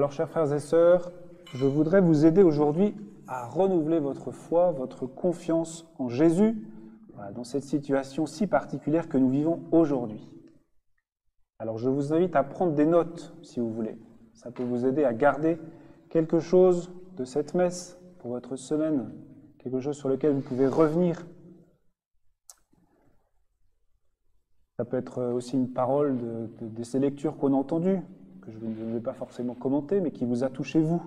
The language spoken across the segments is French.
Alors, chers frères et sœurs, je voudrais vous aider aujourd'hui à renouveler votre foi, votre confiance en Jésus, dans cette situation si particulière que nous vivons aujourd'hui. Alors, je vous invite à prendre des notes, si vous voulez. Ça peut vous aider à garder quelque chose de cette messe pour votre semaine, quelque chose sur lequel vous pouvez revenir. Ça peut être aussi une parole de ces lectures qu'on a entendues, que je ne vais pas forcément commenter, mais qui vous a touché vous.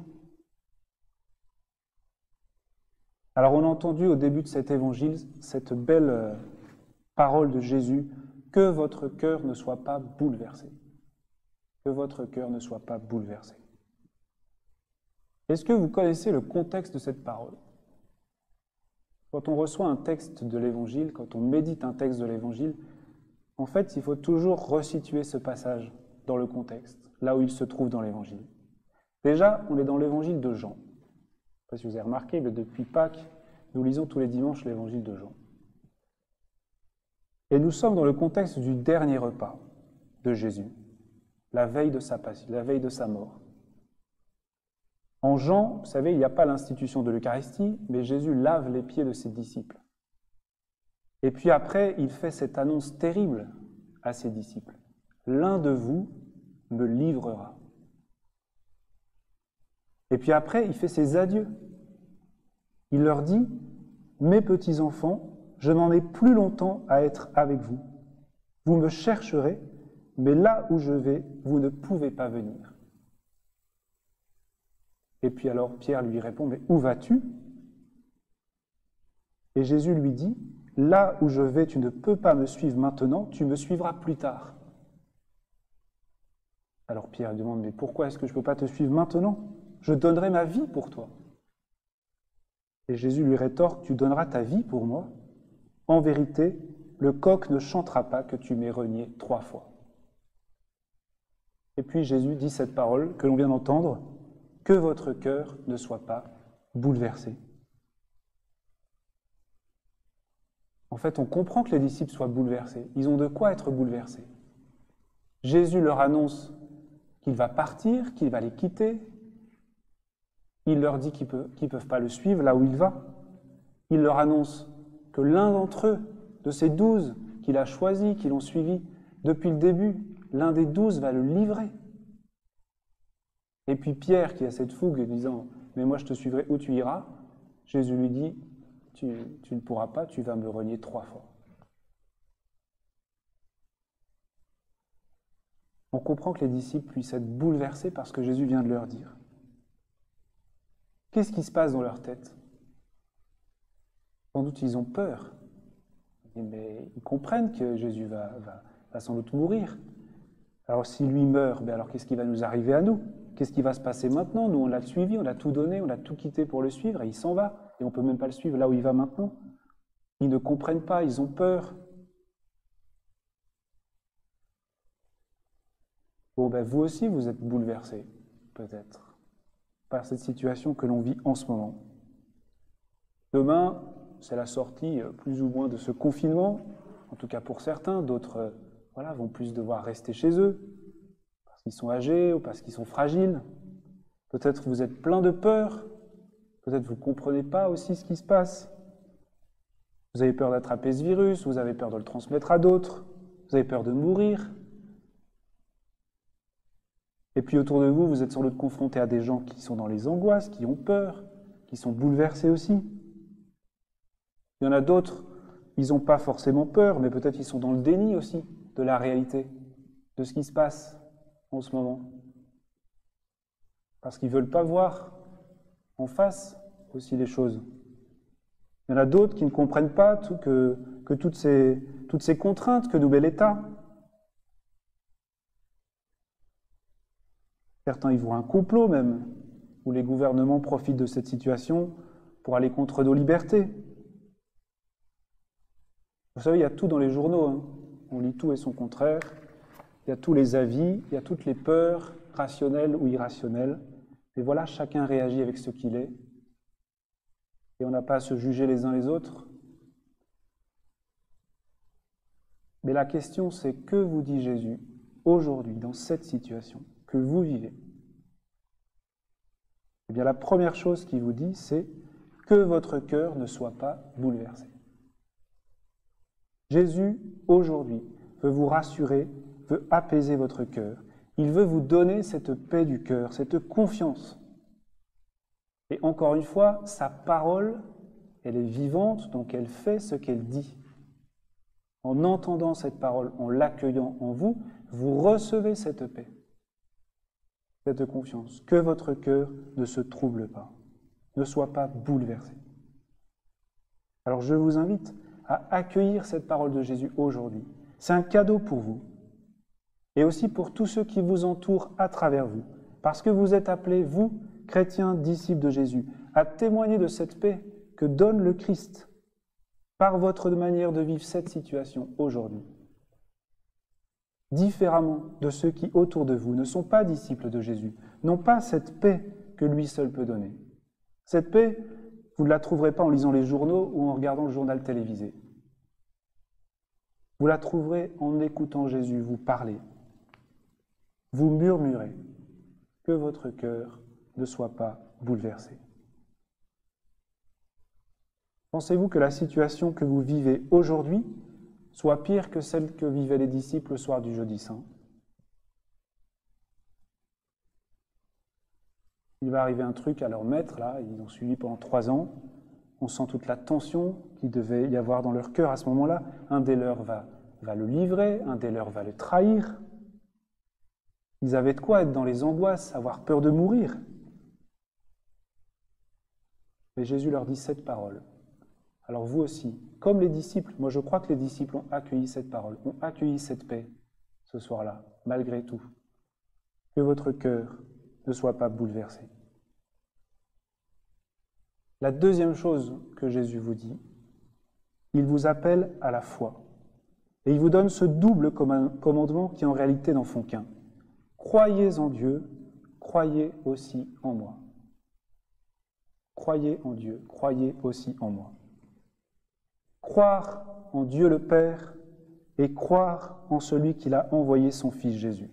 Alors on a entendu au début de cet évangile cette belle parole de Jésus, que votre cœur ne soit pas bouleversé. Que votre cœur ne soit pas bouleversé. Est-ce que vous connaissez le contexte de cette parole? Quand on reçoit un texte de l'évangile, quand on médite un texte de l'évangile, en fait, il faut toujours resituer ce passage dans le contexte, là où il se trouve dans l'évangile. Déjà, on est dans l'évangile de Jean. Je ne sais pas si vous avez remarqué, mais depuis Pâques, nous lisons tous les dimanches l'évangile de Jean. Et nous sommes dans le contexte du dernier repas de Jésus, la veille de sa passion, la veille de sa mort. En Jean, vous savez, il n'y a pas l'institution de l'Eucharistie, mais Jésus lave les pieds de ses disciples. Et puis après, il fait cette annonce terrible à ses disciples. L'un de vous me livrera. Et puis après, il fait ses adieux. Il leur dit, mes petits enfants, je n'en ai plus longtemps à être avec vous. Vous me chercherez, mais là où je vais, vous ne pouvez pas venir. Et puis alors Pierre lui répond, mais où vas-tu? Et Jésus lui dit, là où je vais, tu ne peux pas me suivre maintenant, tu me suivras plus tard. Alors Pierre lui demande, mais pourquoi est-ce que je ne peux pas te suivre maintenant? Je donnerai ma vie pour toi. Et Jésus lui rétorque, tu donneras ta vie pour moi? En vérité, le coq ne chantera pas que tu m'aies renié 3 fois. Et puis Jésus dit cette parole que l'on vient d'entendre, que votre cœur ne soit pas bouleversé. En fait, on comprend que les disciples soient bouleversés. Ils ont de quoi être bouleversés. Jésus leur annonce qu'il va partir, qu'il va les quitter. Il leur dit qu'ils ne peuvent pas le suivre là où il va. Il leur annonce que l'un d'entre eux, de ces 12 qu'il a choisis, qui l'ont suivi depuis le début, l'un des 12 va le livrer. Et puis Pierre, qui a cette fougue, disant « Mais moi je te suivrai où tu iras », Jésus lui dit « Tu ne pourras pas, tu vas me renier 3 fois. » On comprend que les disciples puissent être bouleversés par ce que Jésus vient de leur dire. Qu'est-ce qui se passe dans leur tête? Sans doute ils ont peur. Mais ils comprennent que Jésus va sans doute mourir. Alors si lui meurt, alors qu'est-ce qui va nous arriver à nous? Qu'est-ce qui va se passer maintenant? Nous, on l'a suivi, on a tout donné, on a tout quitté pour le suivre, et il s'en va. Et on ne peut même pas le suivre là où il va maintenant. Ils ne comprennent pas, ils ont peur. Bon, vous aussi, vous êtes bouleversés, peut-être, par cette situation que l'on vit en ce moment. Demain, c'est la sortie plus ou moins de ce confinement, en tout cas pour certains. D'autres vont plus devoir rester chez eux, parce qu'ils sont âgés ou parce qu'ils sont fragiles. Peut-être vous êtes plein de peur, peut-être vous ne comprenez pas aussi ce qui se passe. Vous avez peur d'attraper ce virus, vous avez peur de le transmettre à d'autres, vous avez peur de mourir. Et puis autour de vous, vous êtes sans doute confrontés à des gens qui sont dans les angoisses, qui ont peur, qui sont bouleversés aussi. Il y en a d'autres, ils n'ont pas forcément peur, mais peut-être ils sont dans le déni aussi de la réalité, de ce qui se passe en ce moment. Parce qu'ils ne veulent pas voir en face aussi les choses. Il y en a d'autres qui ne comprennent pas que toutes ces contraintes que nous met l'État. Certains y voient un complot même, où les gouvernements profitent de cette situation pour aller contre nos libertés. Vous savez, il y a tout dans les journaux. On lit tout et son contraire. Il y a tous les avis, il y a toutes les peurs, rationnelles ou irrationnelles. Et voilà, chacun réagit avec ce qu'il est. Et on n'a pas à se juger les uns les autres. Mais la question, c'est que vous dit Jésus aujourd'hui, dans cette situation que vous vivez? Eh bien, la première chose qu'il vous dit, c'est que votre cœur ne soit pas bouleversé. Jésus, aujourd'hui, veut vous rassurer, veut apaiser votre cœur. Il veut vous donner cette paix du cœur, cette confiance. Et encore une fois, sa parole, elle est vivante, donc elle fait ce qu'elle dit. En entendant cette parole, en l'accueillant en vous, vous recevez cette paix, cette confiance. Que votre cœur ne se trouble pas, ne soit pas bouleversé. Alors je vous invite à accueillir cette parole de Jésus aujourd'hui. C'est un cadeau pour vous et aussi pour tous ceux qui vous entourent à travers vous, parce que vous êtes appelés, vous, chrétiens, disciples de Jésus, à témoigner de cette paix que donne le Christ par votre manière de vivre cette situation aujourd'hui. Différemment de ceux qui, autour de vous, ne sont pas disciples de Jésus, n'ont pas cette paix que lui seul peut donner. Cette paix, vous ne la trouverez pas en lisant les journaux ou en regardant le journal télévisé. Vous la trouverez en écoutant Jésus vous parler. Vous murmurez, que votre cœur ne soit pas bouleversé. Pensez-vous que la situation que vous vivez aujourd'hui soit pire que celle que vivaient les disciples le soir du jeudi saint? Il va arriver un truc à leur maître, là, ils ont suivi pendant 3 ans. On sent toute la tension qu'il devait y avoir dans leur cœur à ce moment-là. Un des leurs va le livrer, un des leurs va le trahir. Ils avaient de quoi être dans les angoisses, avoir peur de mourir. Mais Jésus leur dit cette parole. Alors vous aussi, comme les disciples, moi je crois que les disciples ont accueilli cette parole, ont accueilli cette paix ce soir-là, malgré tout. Que votre cœur ne soit pas bouleversé. La deuxième chose que Jésus vous dit, il vous appelle à la foi. Et il vous donne ce double commandement qui en réalité n'en font qu'un. Croyez en Dieu, croyez aussi en moi. Croyez en Dieu, croyez aussi en moi. Croire en Dieu le Père et croire en celui qui a envoyé son Fils Jésus.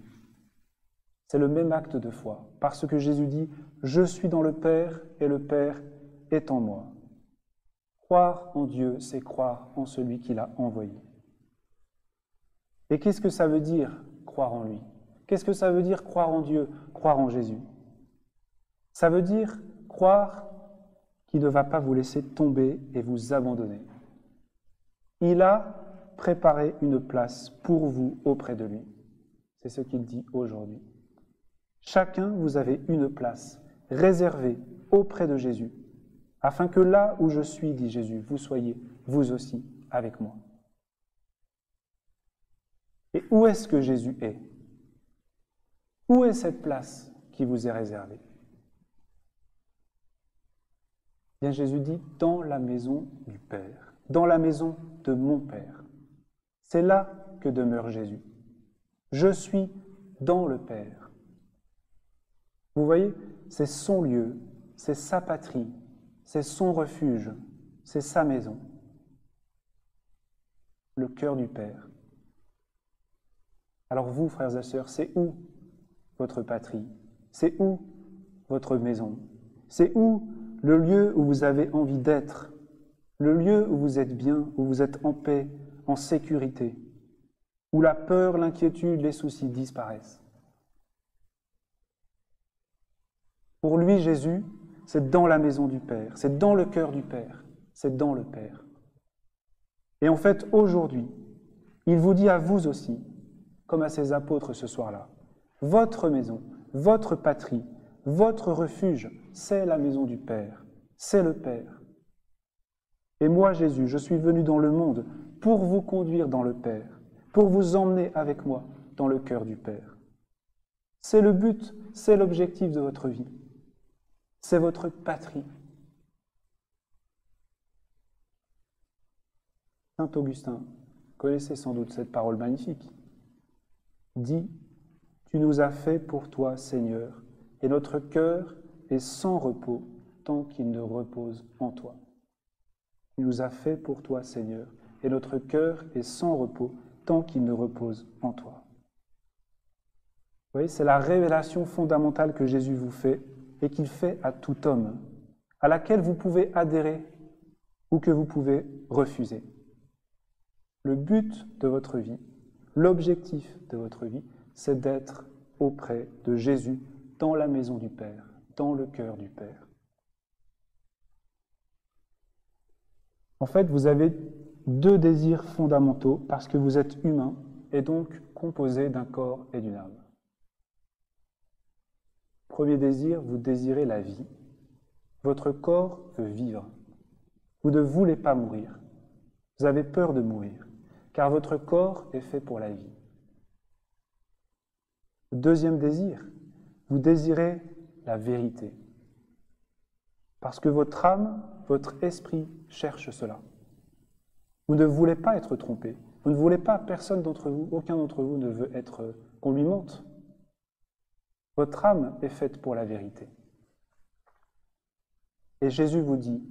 C'est le même acte de foi, parce que Jésus dit « Je suis dans le Père et le Père est en moi ». Croire en Dieu, c'est croire en celui qui l'a envoyé. Et qu'est-ce que ça veut dire, croire en lui? Qu'est-ce que ça veut dire, croire en Dieu, croire en Jésus? Ça veut dire croire qu'il ne va pas vous laisser tomber et vous abandonner. Il a préparé une place pour vous auprès de lui. C'est ce qu'il dit aujourd'hui. Chacun, vous avez une place réservée auprès de Jésus, afin que là où je suis, dit Jésus, vous soyez, vous aussi, avec moi. Et où est-ce que Jésus est? Où est cette place qui vous est réservée? Bien, Jésus dit, dans la maison du Père, dans la maison de mon Père. C'est là que demeure Jésus. Je suis dans le Père. Vous voyez, c'est son lieu, c'est sa patrie, c'est son refuge, c'est sa maison. Le cœur du Père. Alors vous, frères et sœurs, c'est où votre patrie? C'est où votre maison? C'est où le lieu où vous avez envie d'être? Le lieu où vous êtes bien, où vous êtes en paix, en sécurité, où la peur, l'inquiétude, les soucis disparaissent. Pour lui, Jésus, c'est dans la maison du Père, c'est dans le cœur du Père, c'est dans le Père. Et en fait, aujourd'hui, il vous dit à vous aussi, comme à ses apôtres ce soir-là, votre maison, votre patrie, votre refuge, c'est la maison du Père, c'est le Père. Et moi, Jésus, je suis venu dans le monde pour vous conduire dans le Père, pour vous emmener avec moi dans le cœur du Père. C'est le but, c'est l'objectif de votre vie. C'est votre patrie. Saint Augustin, connaissez sans doute cette parole magnifique, dit « Tu nous as fait pour toi, Seigneur, et notre cœur est sans repos tant qu'il ne repose en toi. » Tu nous as fait pour toi, Seigneur, et notre cœur est sans repos tant qu'il ne repose en toi. Vous voyez, c'est la révélation fondamentale que Jésus vous fait et qu'il fait à tout homme, à laquelle vous pouvez adhérer ou que vous pouvez refuser. Le but de votre vie, l'objectif de votre vie, c'est d'être auprès de Jésus, dans la maison du Père, dans le cœur du Père. En fait, vous avez deux désirs fondamentaux parce que vous êtes humain et donc composé d'un corps et d'une âme. Premier désir, vous désirez la vie. Votre corps veut vivre. Vous ne voulez pas mourir. Vous avez peur de mourir, car votre corps est fait pour la vie. Deuxième désir, vous désirez la vérité. Parce que votre âme, votre esprit cherche cela. Vous ne voulez pas être trompé. Vous ne voulez pas, personne d'entre vous, aucun d'entre vous ne veut être qu'on lui mente. Votre âme est faite pour la vérité. Et Jésus vous dit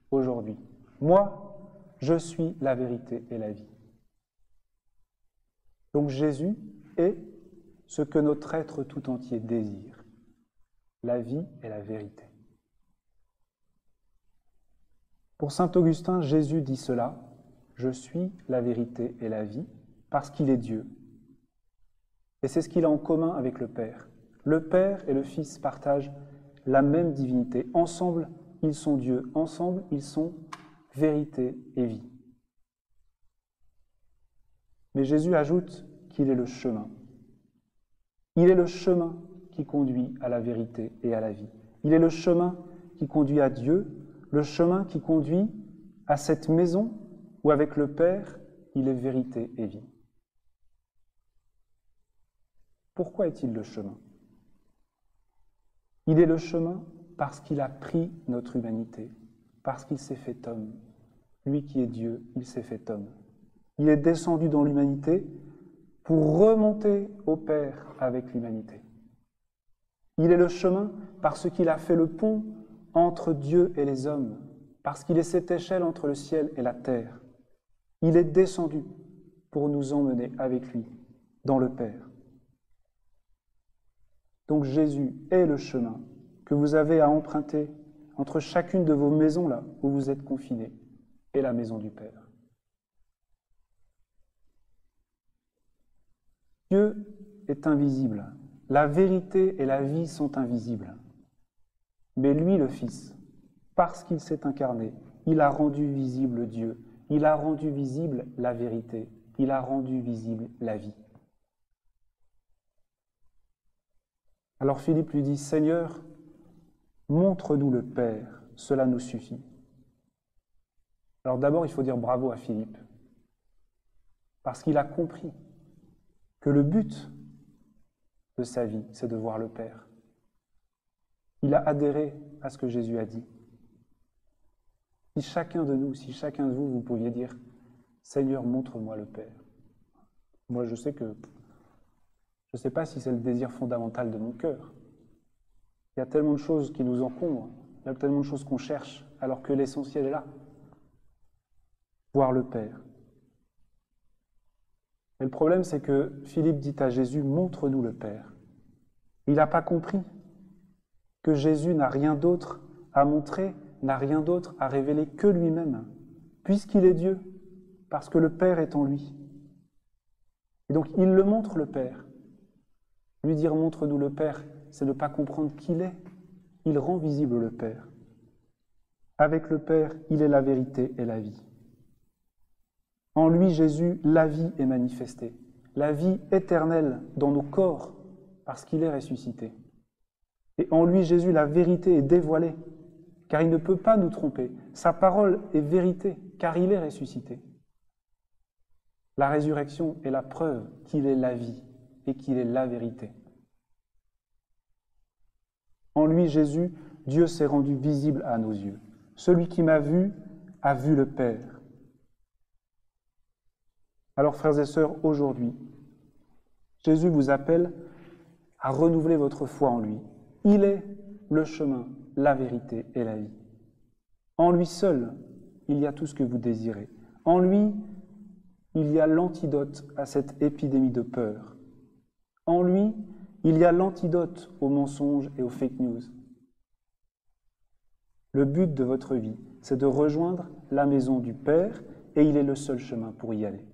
aujourd'hui, moi, je suis la vérité et la vie. Donc Jésus est ce que notre être tout entier désire, la vie et la vérité. Pour saint Augustin, Jésus dit cela, je suis la vérité et la vie, parce qu'il est Dieu. Et c'est ce qu'il a en commun avec le Père. Le Père et le Fils partagent la même divinité. Ensemble, ils sont Dieu. Ensemble, ils sont vérité et vie. Mais Jésus ajoute qu'il est le chemin. Il est le chemin qui conduit à la vérité et à la vie. Il est le chemin qui conduit à Dieu, le chemin qui conduit à cette maison où avec le Père, il est vérité et vie. Pourquoi est-il le chemin? Il est le chemin parce qu'il a pris notre humanité, parce qu'il s'est fait homme. Lui qui est Dieu, il s'est fait homme. Il est descendu dans l'humanité pour remonter au Père avec l'humanité. Il est le chemin parce qu'il a fait le pont entre Dieu et les hommes, parce qu'il est cette échelle entre le ciel et la terre. Il est descendu pour nous emmener avec lui dans le Père. Donc Jésus est le chemin que vous avez à emprunter entre chacune de vos maisons là où vous êtes confinés et la maison du Père. Dieu est invisible. La vérité et la vie sont invisibles. Mais lui, le Fils, parce qu'il s'est incarné, il a rendu visible Dieu. Il a rendu visible la vérité. Il a rendu visible la vie. Alors Philippe lui dit, Seigneur, montre-nous le Père, cela nous suffit. Alors d'abord, il faut dire bravo à Philippe, parce qu'il a compris que le but de sa vie, c'est de voir le Père. Il a adhéré à ce que Jésus a dit. Si chacun de nous, si chacun de vous, vous pouviez dire, Seigneur, montre-moi le Père. Moi, je sais que je ne sais pas si c'est le désir fondamental de mon cœur. Il y a tellement de choses qui nous encombrent, il y a tellement de choses qu'on cherche, alors que l'essentiel est là. Voir le Père. Et le problème, c'est que Philippe dit à Jésus, montre-nous le Père. Il n'a pas compris que Jésus n'a rien d'autre à montrer, n'a rien d'autre à révéler que lui-même, puisqu'il est Dieu, parce que le Père est en lui. Et donc, il le montre, le Père. Lui dire « montre-nous le Père », c'est ne pas comprendre qui il est. Il rend visible le Père. Avec le Père, il est la vérité et la vie. En lui, Jésus, la vie est manifestée. La vie éternelle dans nos corps, parce qu'il est ressuscité. Et en lui, Jésus, la vérité est dévoilée, car il ne peut pas nous tromper. Sa parole est vérité, car il est ressuscité. La résurrection est la preuve qu'il est la vie et qu'il est la vérité. En lui, Jésus, Dieu s'est rendu visible à nos yeux. Celui qui m'a vu a vu le Père. Alors, frères et sœurs, aujourd'hui, Jésus vous appelle à renouveler votre foi en lui. Il est le chemin, la vérité et la vie. En lui seul, il y a tout ce que vous désirez. En lui, il y a l'antidote à cette épidémie de peur. En lui, il y a l'antidote aux mensonges et aux fake news. Le but de votre vie, c'est de rejoindre la maison du Père, et il est le seul chemin pour y aller.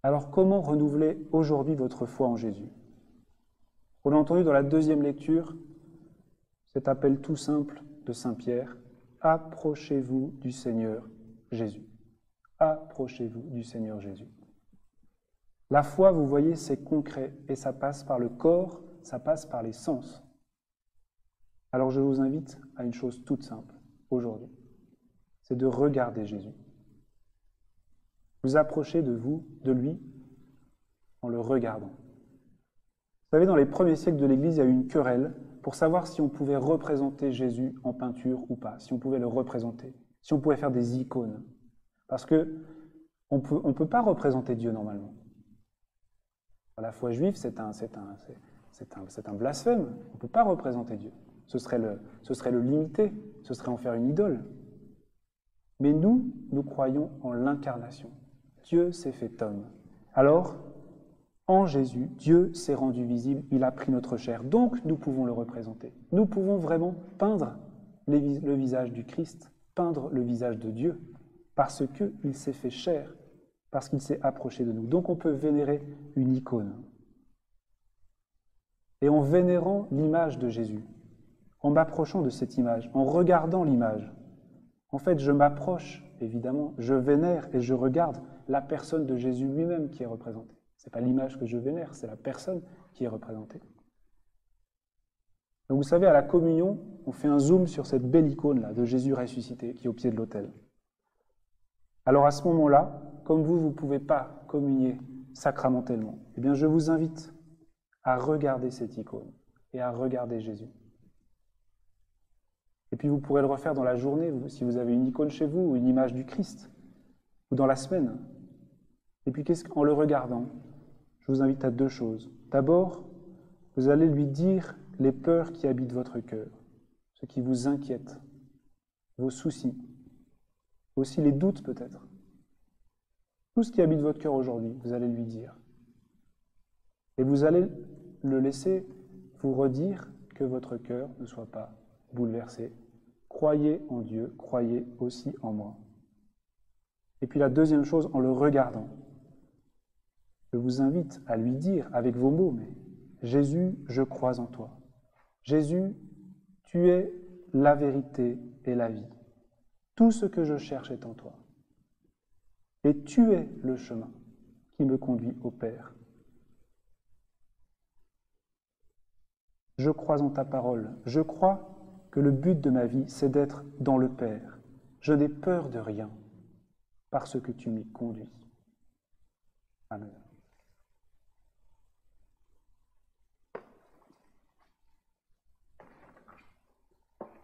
Alors comment renouveler aujourd'hui votre foi en Jésus? On a entendu dans la deuxième lecture cet appel tout simple de Saint Pierre, « Approchez-vous du Seigneur Jésus. » Approchez-vous du Seigneur Jésus. La foi, vous voyez, c'est concret et ça passe par le corps, ça passe par les sens. Alors je vous invite à une chose toute simple aujourd'hui, c'est de regarder Jésus. Vous approchez de lui, en le regardant. Vous savez, dans les premiers siècles de l'Église, il y a eu une querelle pour savoir si on pouvait représenter Jésus en peinture ou pas, si on pouvait le représenter, si on pouvait faire des icônes. Parce que on peut pas représenter Dieu normalement. La foi juive, c'est un blasphème. On ne peut pas représenter Dieu. Ce serait le limiter, ce serait en faire une idole. Mais nous croyons en l'incarnation. Dieu s'est fait homme. Alors, en Jésus, Dieu s'est rendu visible, il a pris notre chair. Donc, nous pouvons le représenter. Nous pouvons vraiment peindre le visage du Christ, peindre le visage de Dieu, parce qu'il s'est fait chair, parce qu'il s'est approché de nous. Donc, on peut vénérer une icône. Et en vénérant l'image de Jésus, en m'approchant de cette image, en regardant l'image, en fait, je m'approche, évidemment, je vénère et je regarde la personne de Jésus lui-même qui est représentée. Ce n'est pas l'image que je vénère, c'est la personne qui est représentée. Donc vous savez, à la communion, on fait un zoom sur cette belle icône-là de Jésus ressuscité qui est au pied de l'autel. Alors à ce moment-là, comme vous ne pouvez pas communier sacramentellement, eh bien je vous invite à regarder cette icône et à regarder Jésus. Et puis vous pourrez le refaire dans la journée, si vous avez une icône chez vous ou une image du Christ, ou dans la semaine. Et puis en le regardant, je vous invite à deux choses. D'abord, vous allez lui dire les peurs qui habitent votre cœur, ce qui vous inquiète, vos soucis, aussi les doutes peut-être. Tout ce qui habite votre cœur aujourd'hui, vous allez lui dire. Et vous allez le laisser vous redire que votre cœur ne soit pas bouleversé. Croyez en Dieu, croyez aussi en moi. Et puis la deuxième chose, en le regardant, je vous invite à lui dire avec vos mots, mais Jésus, je crois en toi. Jésus, tu es la vérité et la vie. Tout ce que je cherche est en toi. Et tu es le chemin qui me conduit au Père. Je crois en ta parole. Je crois que le but de ma vie, c'est d'être dans le Père. Je n'ai peur de rien parce que tu m'y conduis. Amen.